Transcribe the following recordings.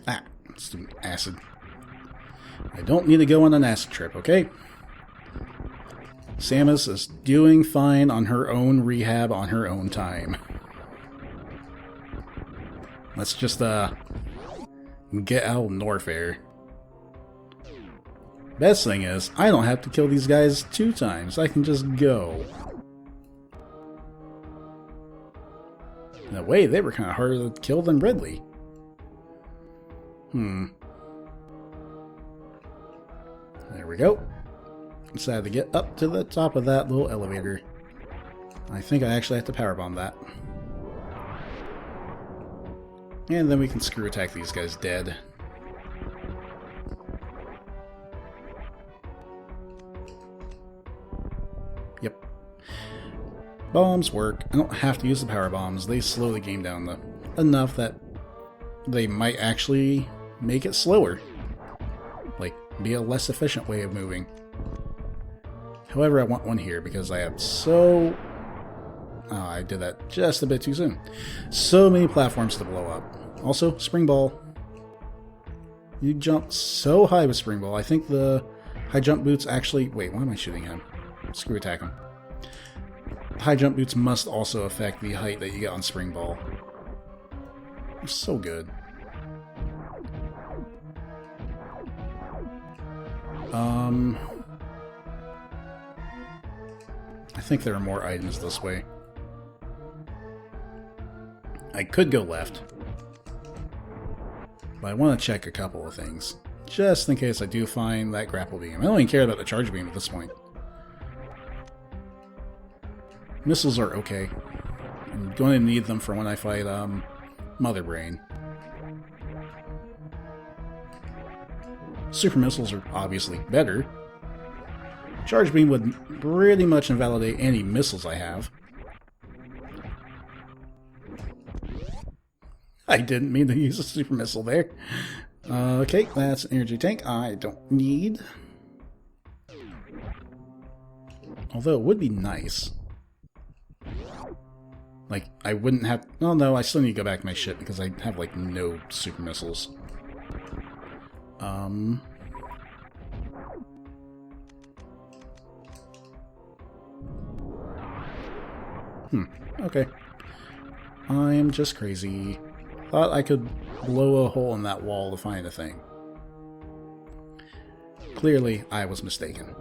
Ah, stupid acid. I don't need to go on an acid trip, okay? Samus is doing fine on her own rehab on her own time. Let's just, get out of Norfair. Best thing is, I don't have to kill these guys 2 times. I can just go. In a way, they were kind of harder to kill than Ridley. There we go. Decided to get up to the top of that little elevator. I think I actually have to powerbomb that. And then we can screw attack these guys dead. Yep. Bombs work. I don't have to use the power bombs. They slow the game down enough that they might actually make it slower. Like, be a less efficient way of moving. However, I want one here because I have so... Oh, I did that just a bit too soon. So many platforms to blow up. Also, Spring Ball. You jump so high with Spring Ball. I think the high jump boots actually... Wait, why am I shooting him? Screw attack him. High jump boots must also affect the height that you get on Spring Ball. They're so good. I think there are more items this way. I could go left, but I want to check a couple of things, just in case I do find that grapple beam. I don't even care about the charge beam at this point. Missiles are okay. I'm going to need them for when I fight Mother Brain. Super missiles are obviously better. Charge beam would pretty much invalidate any missiles I have. I didn't mean to use a super missile there. Okay, that's an energy tank I don't need. Although it would be nice. Like, I wouldn't have... Oh no, I still need to go back to my ship because I have, like, no super missiles. Okay. I'm just crazy. Thought I could blow a hole in that wall to find a thing. Clearly, I was mistaken.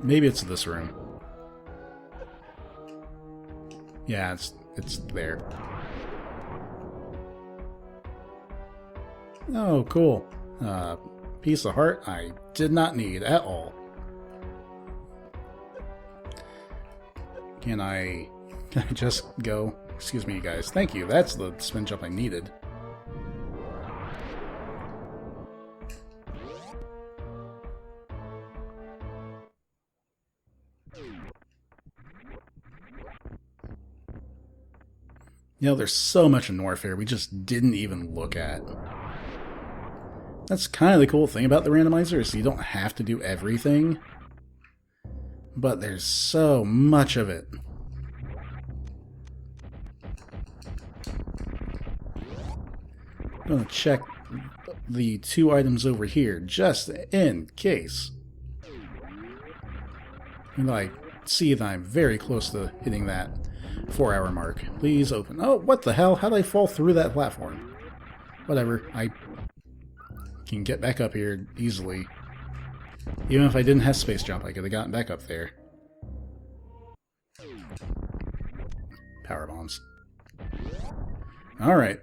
Maybe it's this room. Yeah, it's there. Oh, cool. Piece of heart I did not need at all. Can I just go? Excuse me, guys. Thank you. That's the spin jump I needed. You know, there's so much in Norfair we just didn't even look at. That's kind of the cool thing about the randomizer, is you don't have to do everything. But there's so much of it. I'm going to check the 2 items over here, just in case. And I see that I'm very close to hitting that 4-hour mark. Please open. Oh, what the hell? How did I fall through that platform? Whatever. I can get back up here easily. Even if I didn't have space jump, I could have gotten back up there. Power bombs. Alright.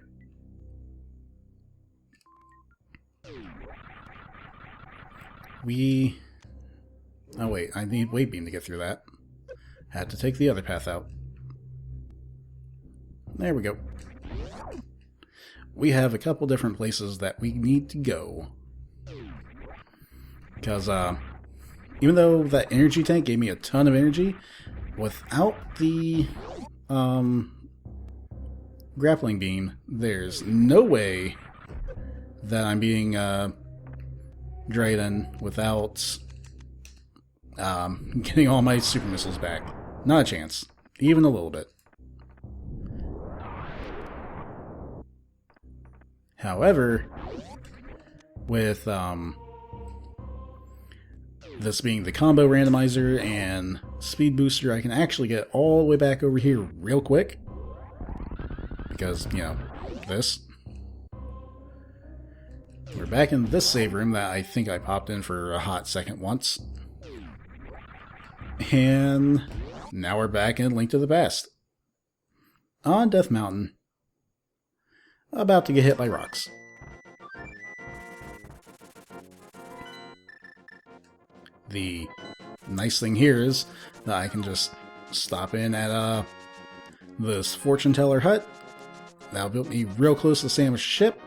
Oh wait, I need wave beam to get through that. Had to take the other path out. There we go. We have a couple different places that we need to go. Because, even though that energy tank gave me a ton of energy, without the, grappling beam, there's no way that I'm being, Drayden without, getting all my super missiles back. Not a chance. Even a little bit. However, with this being the combo randomizer and speed booster, I can actually get all the way back over here real quick. Because, you know, this. We're back in this save room that I think I popped in for a hot second once. And now we're back in Link to the Past. On Death Mountain. About to get hit by rocks. The nice thing here is that I can just stop in at this fortune teller hut. That'll put me real close to the sandwich ship,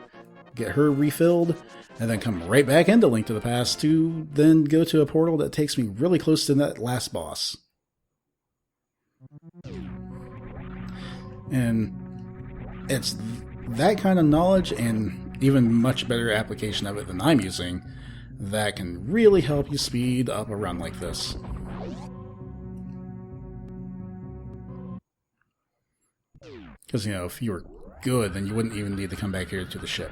get her refilled, and then come right back into Link to the Past to then go to a portal that takes me really close to that last boss. And it's that kind of knowledge and even much better application of it than I'm using that can really help you speed up a run like this. Because, you know, if you were good, then you wouldn't even need to come back here to the ship.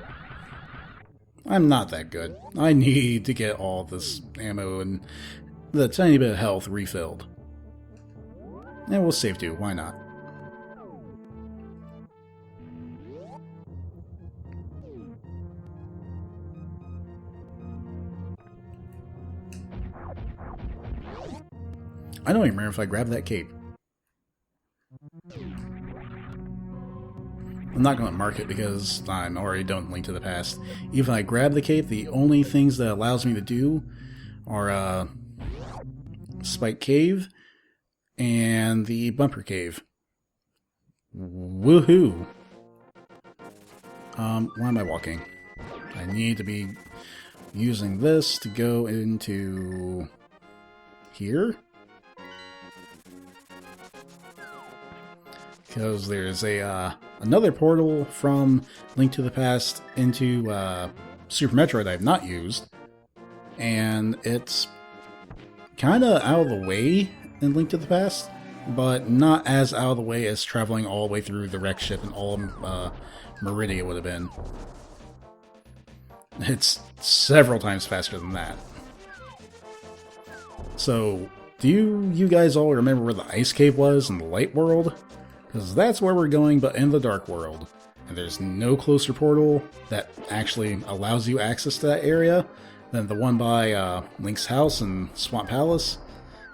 I'm not that good. I need to get all this ammo and the tiny bit of health refilled. And we'll save too, why not? I don't even remember if I grabbed that cape. I'm not going to mark it because I'm already done Link to the Past. Even if I grab the cape, the only things that it allows me to do are Spike Cave and the Bumper Cave. Woohoo! Why am I walking? I need to be using this to go into here. Because there's another portal from Link to the Past into Super Metroid I've not used, and it's kind of out of the way in Link to the Past, but not as out of the way as traveling all the way through the wreck ship and all Meridia would have been. It's several times faster than that. So, do you guys all remember where the Ice Cave was in the Light World? Because that's where we're going, but in the Dark World. And there's no closer portal that actually allows you access to that area than the one by Link's house and Swamp Palace.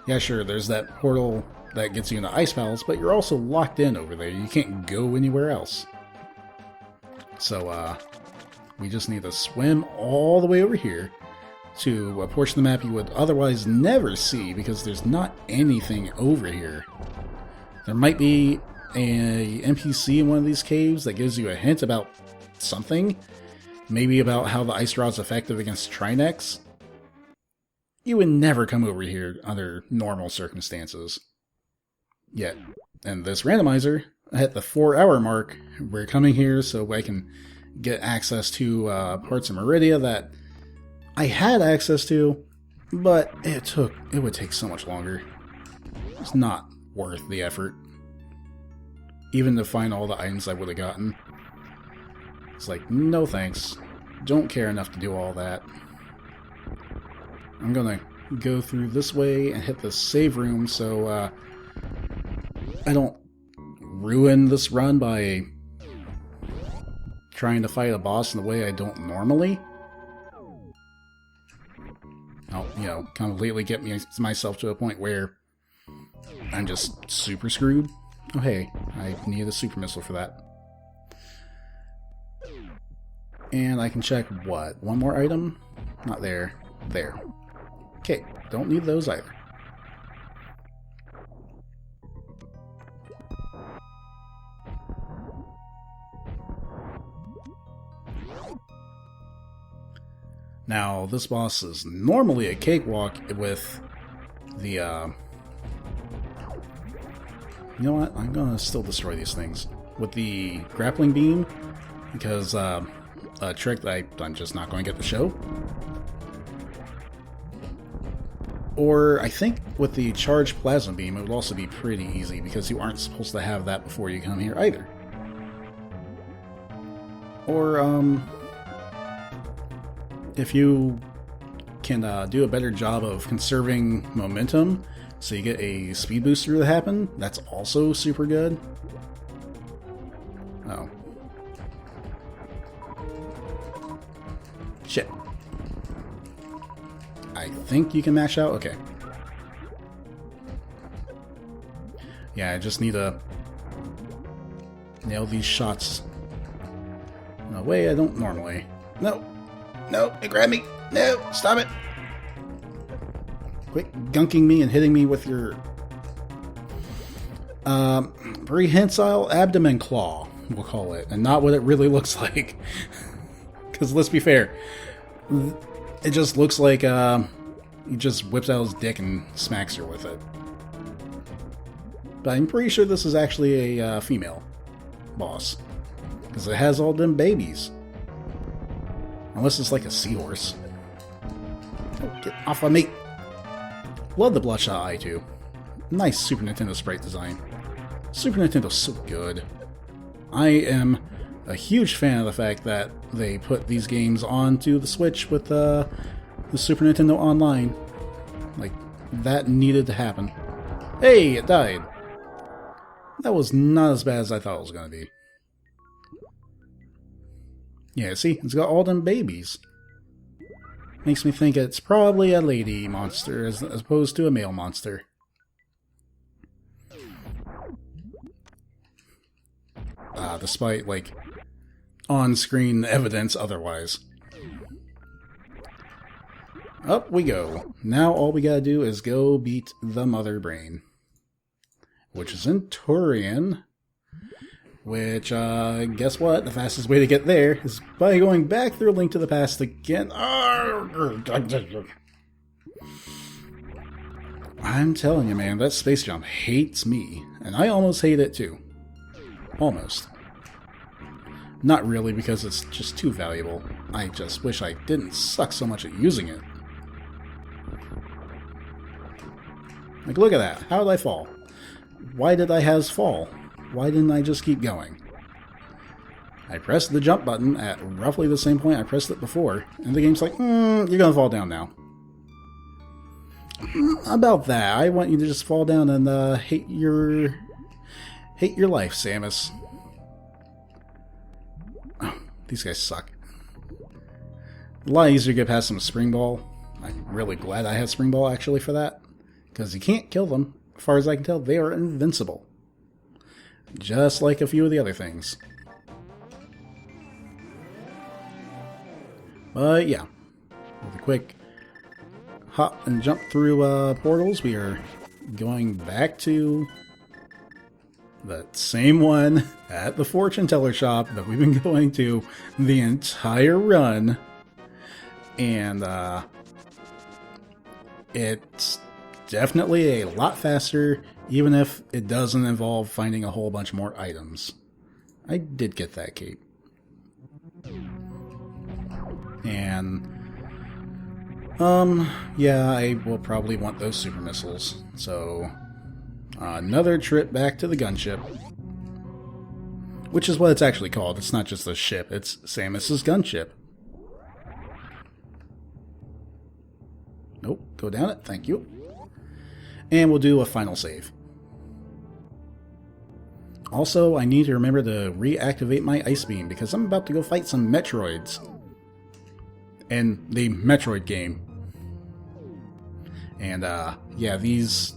Yeah, sure, there's that portal that gets you into Ice Palace, but you're also locked in over there. You can't go anywhere else. So, we just need to swim all the way over here to a portion of the map you would otherwise never see because there's not anything over here. There might be a NPC in one of these caves that gives you a hint about something. Maybe about how the ice rod's effective against Trinex. You would never come over here under normal circumstances. Yet, in this randomizer, at the 4-hour mark, we're coming here so I can get access to parts of Meridia that I had access to, but it would take so much longer. It's not worth the effort. Even to find all the items I would have gotten. It's like, no thanks. Don't care enough to do all that. I'm gonna go through this way and hit the save room so I don't ruin this run by trying to fight a boss in the way I don't normally. I'll, you know, completely get myself to a point where I'm just super screwed. Oh hey, I need a super missile for that. And I can check what? One more item? Not there. There. Okay, don't need those either. Now, this boss is normally a cakewalk with the, you know what? I'm gonna still destroy these things. With the grappling beam, because a trick that I'm just not going to get to show. Or I think with the charged plasma beam, it would also be pretty easy because you aren't supposed to have that before you come here either. Or, if you can do a better job of conserving momentum so you get a speed booster to happen, that's also super good. Oh. Shit. I think you can mash out? Okay. Yeah, I just need to nail these shots in a way I don't normally. No! No! It grabbed me! No! Stop it! Quit gunking me and hitting me with your prehensile abdomen claw, we'll call it, and not what it really looks like. Because let's be fair, it just looks like he just whips out his dick and smacks her with it. But I'm pretty sure this is actually a female boss, because it has all them babies. Unless it's like a seahorse. Oh, get off of me! Love the Bloodshot Eye too. Nice Super Nintendo sprite design. Super Nintendo's so good. I am a huge fan of the fact that they put these games onto the Switch with the Super Nintendo Online. Like, that needed to happen. Hey, it died! That was not as bad as I thought it was going to be. Yeah, see? It's got all them babies. Makes me think it's probably a lady monster as opposed to a male monster. Despite, like, on-screen evidence otherwise. Up we go. Now all we gotta do is go beat the Mother Brain. Which is in Turian. Which, guess what? The fastest way to get there is by going back through Link to the Past again. I'm telling you, man, that space jump hates me. And I almost hate it, too. Almost. Not really, because it's just too valuable. I just wish I didn't suck so much at using it. Like, look at that. How did I fall? Why did I has fall? Why didn't I just keep going? I pressed the jump button at roughly the same point I pressed it before, and the game's like, you're gonna fall down now. About that, I want you to just fall down and hate your life, Samus. Oh, these guys suck. A lot easier to get past some Spring Ball. I'm really glad I had Spring Ball actually for that, because you can't kill them. As far as I can tell, they are invincible. Just like a few of the other things. But yeah, with a quick hop and jump through portals, we are going back to the same one at the fortune teller shop that we've been going to the entire run. And it's definitely a lot faster, even if it doesn't involve finding a whole bunch more items. I did get that cape. And, yeah, I will probably want those super missiles. So, another trip back to the gunship. Which is what it's actually called. It's not just a ship, it's Samus's gunship. Nope, go down it, thank you. And we'll do a final save. Also, I need to remember to reactivate my Ice Beam, because I'm about to go fight some Metroids. In the Metroid game. And, yeah, these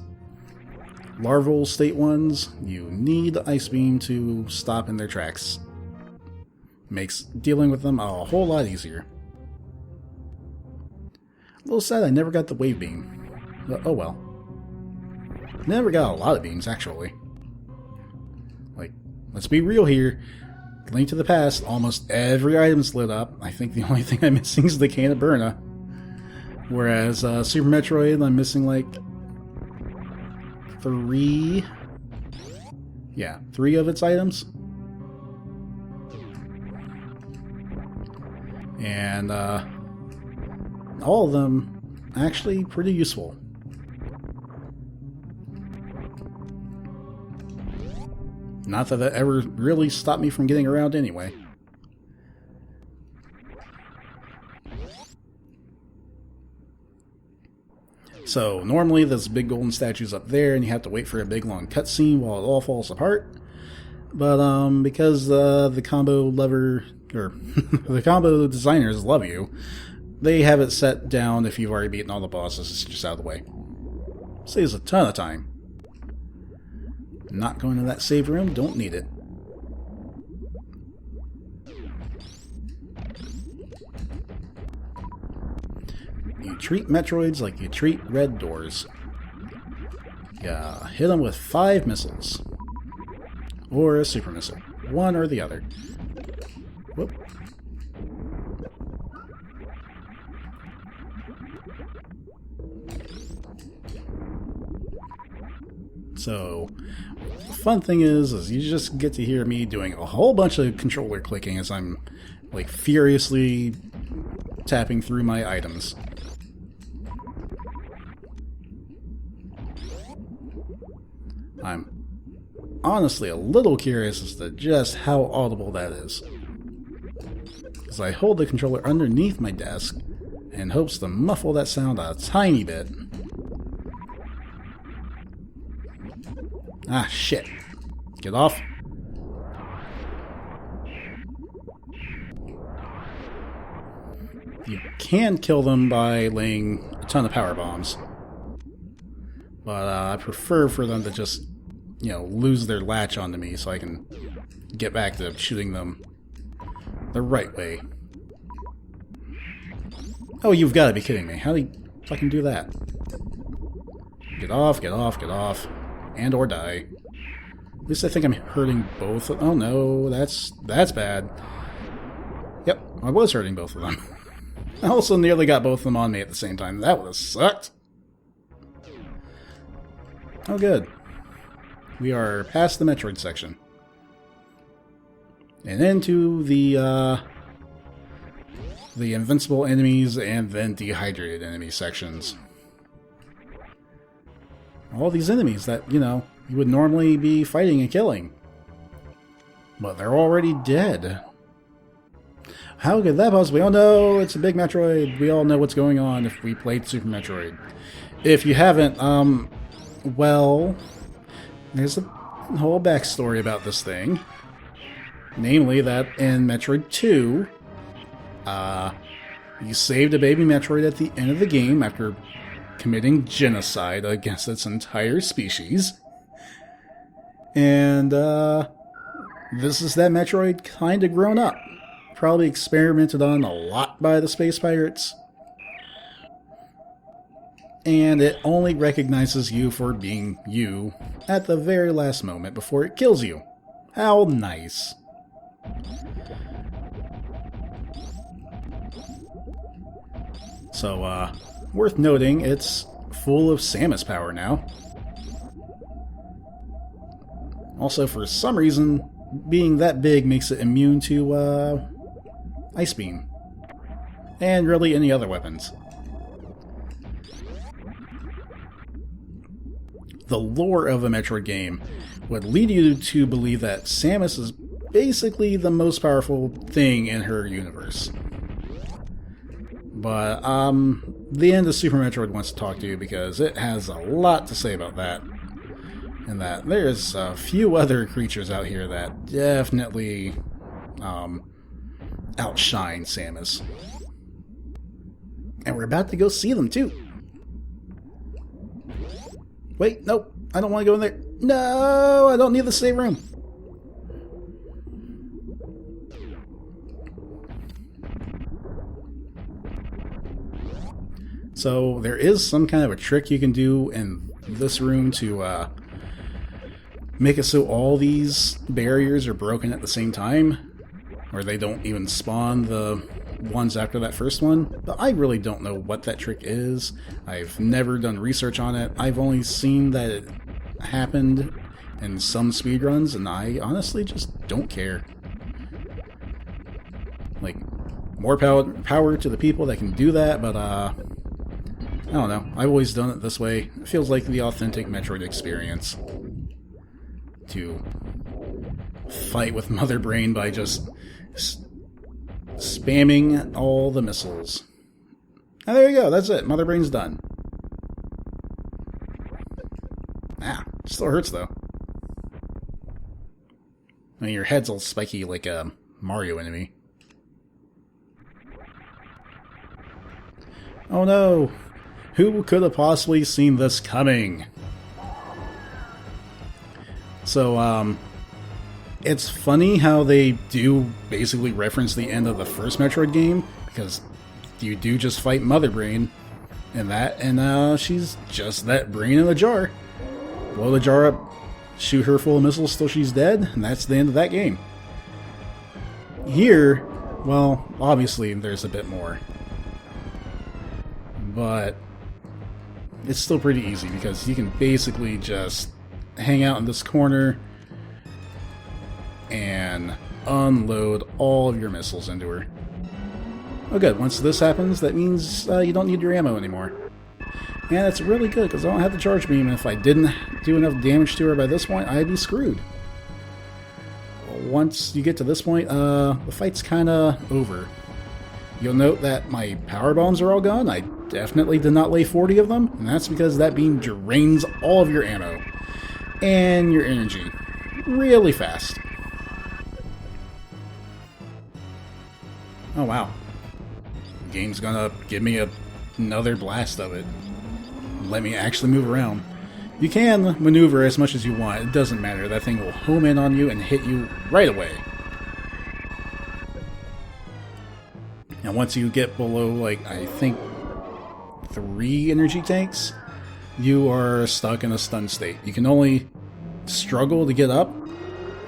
larval state ones, you need the Ice Beam to stop in their tracks. Makes dealing with them a whole lot easier. A little sad I never got the Wave Beam. But, oh well. Never got a lot of beams, actually. Like, let's be real here. Link to the Past, almost every item's lit up. I think the only thing I'm missing is the Can of Burna. Whereas Super Metroid, I'm missing like 3... Yeah, 3 of its items. And all of them actually pretty useful. Not that that ever really stopped me from getting around anyway. So normally this big golden statue's up there and you have to wait for a big long cutscene while it all falls apart. But because the combo lover, or the combo designers love you, they have it set down if you've already beaten all the bosses, it's just out of the way. Saves a ton of time. Not going to that save room, don't need it. You treat Metroids like you treat red doors. Yeah, hit them with 5 missiles. Or a super missile. One or the other. Whoop. So, the fun thing is you just get to hear me doing a whole bunch of controller clicking as I'm, like, furiously tapping through my items. I'm honestly a little curious as to just how audible that is. As I hold the controller underneath my desk in hopes to muffle that sound a tiny bit. Ah, shit. Get off. You can kill them by laying a ton of power bombs. But I prefer for them to just, you know, lose their latch onto me so I can get back to shooting them the right way. Oh, you've got to be kidding me. How do you fucking do that? Get off, get off, get off. And or die. At least I think I'm hurting both of them. Oh no, that's bad. Yep, I was hurting both of them. I also nearly got both of them on me at the same time. That would have sucked. Oh good. We are past the Metroid section. And into the invincible enemies and then dehydrated enemy sections. All these enemies that, you know, you would normally be fighting and killing. But they're already dead. How could that possibly... Oh no, it's a big Metroid. We all know what's going on if we played Super Metroid. If you haven't, well, there's a whole backstory about this thing. Namely that in Metroid 2, you saved a baby Metroid at the end of the game after committing genocide against its entire species. And, this is that Metroid kinda grown up. Probably experimented on a lot by the space pirates. And it only recognizes you for being you at the very last moment before it kills you. How nice. So, worth noting, it's full of Samus power now. Also, for some reason, being that big makes it immune to, Ice Beam. And really any other weapons. The lore of a Metroid game would lead you to believe that Samus is basically the most powerful thing in her universe. But, the end of Super Metroid wants to talk to you because it has a lot to say about that. And that there's a few other creatures out here that definitely, outshine Samus. And we're about to go see them, too. Wait, nope, I don't want to go in there. No, I don't need the save room. So there is some kind of a trick you can do in this room to make it so all these barriers are broken at the same time, or they don't even spawn the ones after that first one. But I really don't know what that trick is. I've never done research on it. I've only seen that it happened in some speedruns, and I honestly just don't care. Like, more power to the people that can do that, but I don't know. I've always done it this way. It feels like the authentic Metroid experience. To fight with Mother Brain by just spamming all the missiles. And there you go, that's it. Mother Brain's done. Still hurts, though. I mean, your head's all spiky like a Mario enemy. Oh no! Who could have possibly seen this coming? So, it's funny how they do basically reference the end of the first Metroid game, because you do just fight Mother Brain in that, and she's just that brain in a jar. Blow the jar up, shoot her full of missiles till she's dead, and that's the end of that game. Here, well, obviously there's a bit more. But it's still pretty easy, because you can basically just hang out in this corner and unload all of your missiles into her. Oh good, once this happens, that means you don't need your ammo anymore. And that's really good, because I don't have the charge beam, and if I didn't do enough damage to her by this point, I'd be screwed. Once you get to this point, the fight's kinda over. You'll note that my power bombs are all gone. I definitely did not lay 40 of them, and that's because that beam drains all of your ammo and your energy really fast. Oh wow. The game's gonna give me another blast of it. Let me actually move around. You can maneuver as much as you want. It doesn't matter. That thing will home in on you and hit you right away. And once you get below, like, I think 3 energy tanks, you are stuck in a stun state. You can only struggle to get up,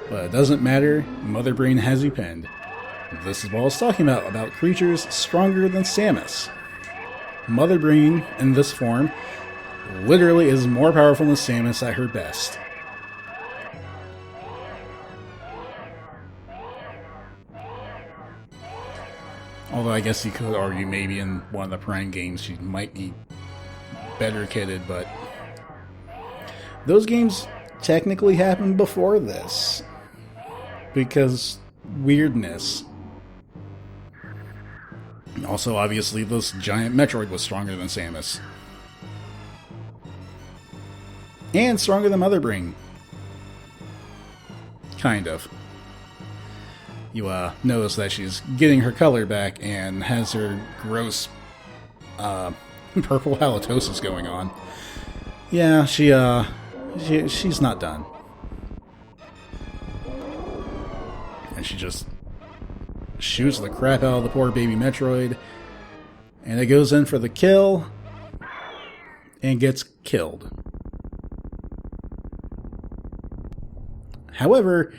but it doesn't matter. Mother Brain has you pinned. This is what I was talking about creatures stronger than Samus. Mother Brain, in this form, literally is more powerful than Samus at her best. Although I guess you could argue maybe in one of the Prime games she might be better kitted, but those games technically happened before this. Because weirdness. Also, obviously, this giant Metroid was stronger than Samus. And stronger than Mother Brain. Kind of. You notice that she's getting her color back and has her gross purple halitosis going on. Yeah, she's not done. And she just shoots the crap out of the poor baby Metroid, and it goes in for the kill and gets killed. However,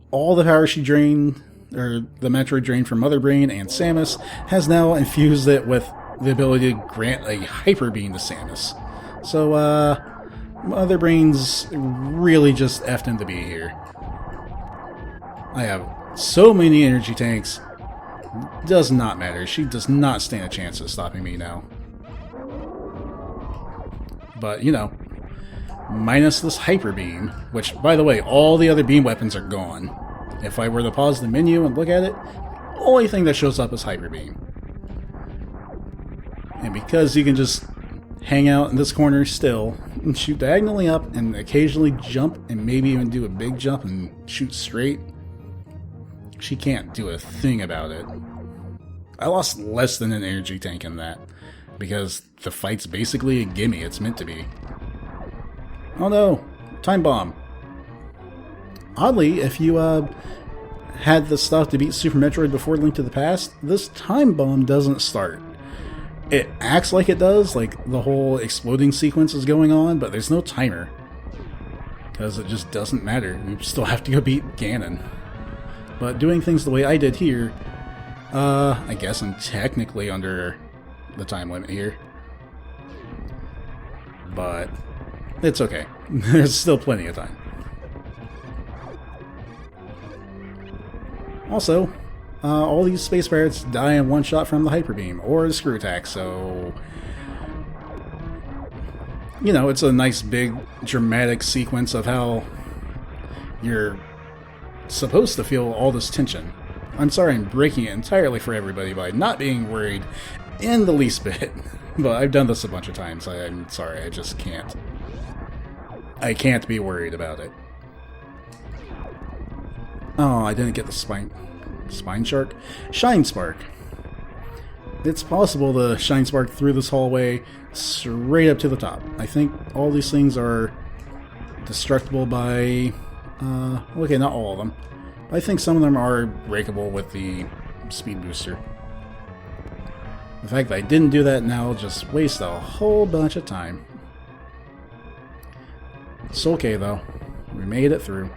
all the power she drained, or the Metroid drained from Mother Brain and Samus, has now infused it with the ability to grant a Hyper Beam to Samus. So, Mother Brain's really just effed into be here. I have so many energy tanks. Does not matter. She does not stand a chance of stopping me now. But, you know, minus this Hyper Beam, which, by the way, all the other beam weapons are gone. If I were to pause the menu and look at it, the only thing that shows up is Hyper Beam. And because you can just hang out in this corner still, and shoot diagonally up, and occasionally jump, and maybe even do a big jump and shoot straight, she can't do a thing about it. I lost less than an energy tank in that, because the fight's basically a gimme. It's meant to be. Oh no! Time bomb. Oddly, if you had the stuff to beat Super Metroid before Link to the Past, this time bomb doesn't start. It acts like it does, like the whole exploding sequence is going on, but there's no timer. Because it just doesn't matter. You still have to go beat Ganon. But doing things the way I did here, I guess I'm technically under the time limit here. But it's okay. There's still plenty of time. Also, all these space pirates die in one shot from the Hyper Beam or the screw attack, so you know, it's a nice big dramatic sequence of how you're supposed to feel all this tension. I'm sorry I'm breaking it entirely for everybody by not being worried in the least bit, but I've done this a bunch of times. I'm sorry, I just can't. I can't be worried about it. Oh, I didn't get the spine shark? Shine spark. It's possible to shine spark through this hallway straight up to the top. I think all these things are destructible by... okay, not all of them. I think some of them are breakable with the speed booster. The fact that I didn't do that now will just waste a whole bunch of time. It's okay though. We made it through.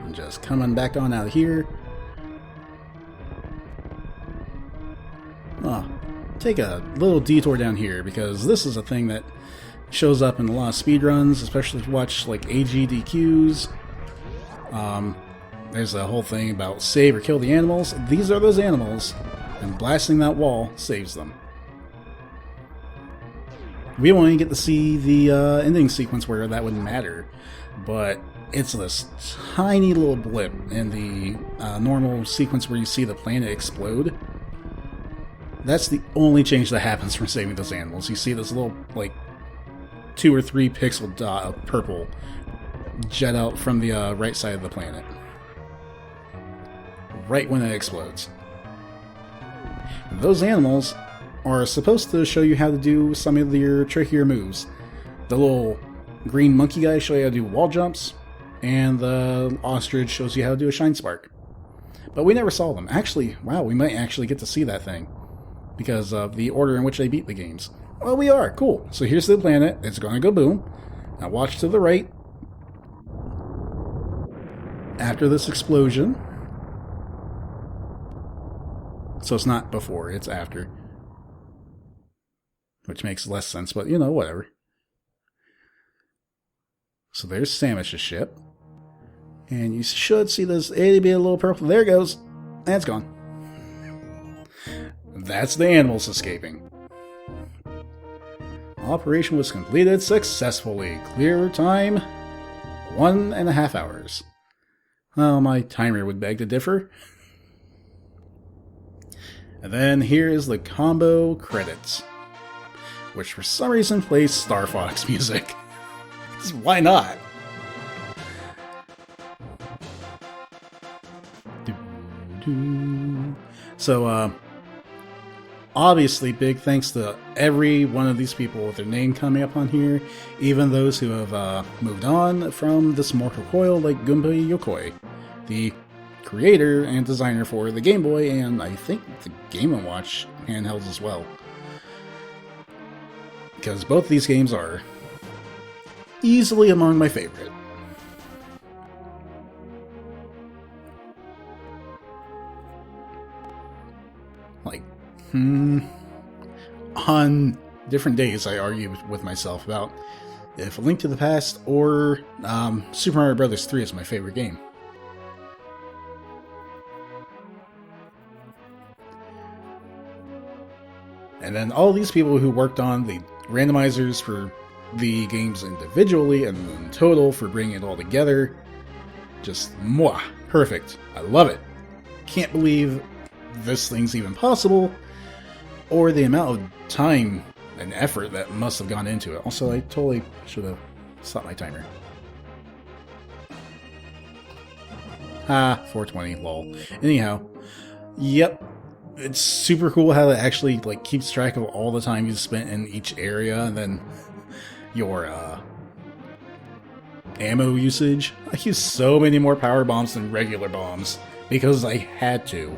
And just coming back on out of here. Oh, take a little detour down here because this is a thing that shows up in a lot of speedruns, especially if you watch like AGDQs. There's a whole thing about save or kill the animals. These are those animals, and blasting that wall saves them. We won't even get to see the ending sequence where that would matter, but it's this tiny little blip in the normal sequence where you see the planet explode. That's the only change that happens from saving those animals. You see this little, like, 2 or 3 pixel dot of purple jet out from the right side of the planet. Right when it explodes. Those animals are supposed to show you how to do some of your trickier moves. The little green monkey guy shows you how to do wall jumps, and the ostrich shows you how to do a shine spark. But we never saw them. Actually, wow, we might actually get to see that thing because of the order in which they beat the games. Well, we are. Cool. So here's the planet. It's going to go boom. Now watch to the right. After this explosion. So it's not before, it's after. Which makes less sense, but you know, whatever. So there's Samus's ship. And you should see this itty bitty little purple. There it goes. And it's gone. That's the animals escaping. Operation was completed successfully. Clear time, 1.5 hours. Well, my timer would beg to differ. And then here is the combo credits, which for some reason plays Star Fox music. Why not? So, obviously, big thanks to every one of these people with their name coming up on here, even those who have moved on from this mortal coil, like Gunpei Yokoi, the creator and designer for the Game Boy, and I think the Game & Watch handhelds as well. Because both these games are easily among my favorite. Like, on different days I argue with myself about if A Link to the Past or Super Mario Bros. 3 is my favorite game. And then all these people who worked on the randomizers for the games individually and in total for bringing it all together, just mwah, perfect. I love it. Can't believe this thing's even possible, or the amount of time and effort that must have gone into it. Also, I totally should have stopped my timer. 420, lol. Anyhow, yep. It's super cool how it actually like keeps track of all the time you spent in each area, and then your ammo usage. I used so many more power bombs than regular bombs because I had to.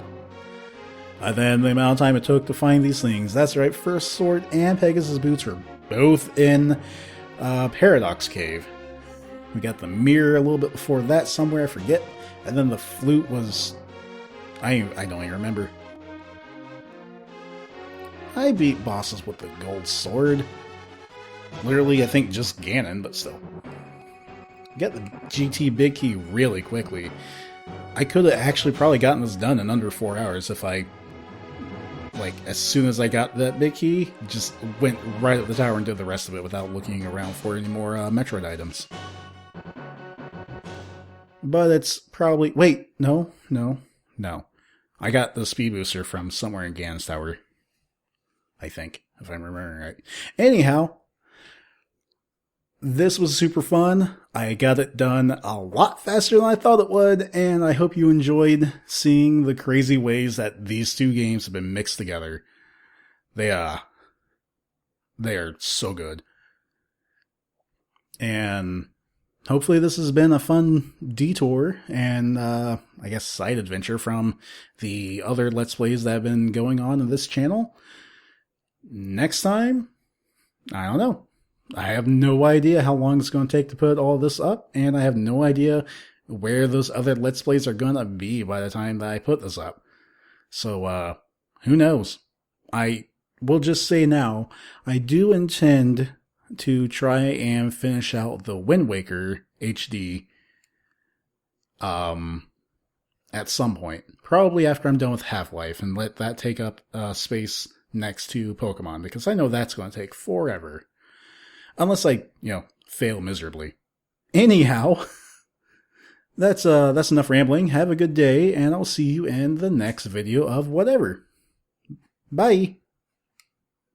And then the amount of time it took to find these things. That's right, First Sword and Pegasus Boots were both in Paradox Cave. We got the mirror a little bit before that somewhere, I forget. And then the flute was... I don't even remember. I beat bosses with the gold sword. Literally, I think just Ganon, but still. Get the GT Big Key really quickly. I could have actually probably gotten this done in under 4 hours if I, like, as soon as I got that Big Key, just went right up the tower and did the rest of it without looking around for any more Metroid items. But it's probably... Wait, no. I got the speed booster from somewhere in Ganon's tower. I think, if I'm remembering right. Anyhow, this was super fun. I got it done a lot faster than I thought it would, and I hope you enjoyed seeing the crazy ways that these two games have been mixed together. They are so good. And hopefully this has been a fun detour and, I guess, side adventure from the other Let's Plays that have been going on in this channel. Next time, I don't know. I have no idea how long it's going to take to put all this up, and I have no idea where those other Let's Plays are going to be by the time that I put this up. So, who knows? I will just say now, I do intend to try and finish out the Wind Waker HD at some point. Probably after I'm done with Half-Life, and let that take up space next to Pokemon, because I know that's going to take forever. Unless I, fail miserably. Anyhow, that's enough rambling. Have a good day, and I'll see you in the next video of whatever. Bye!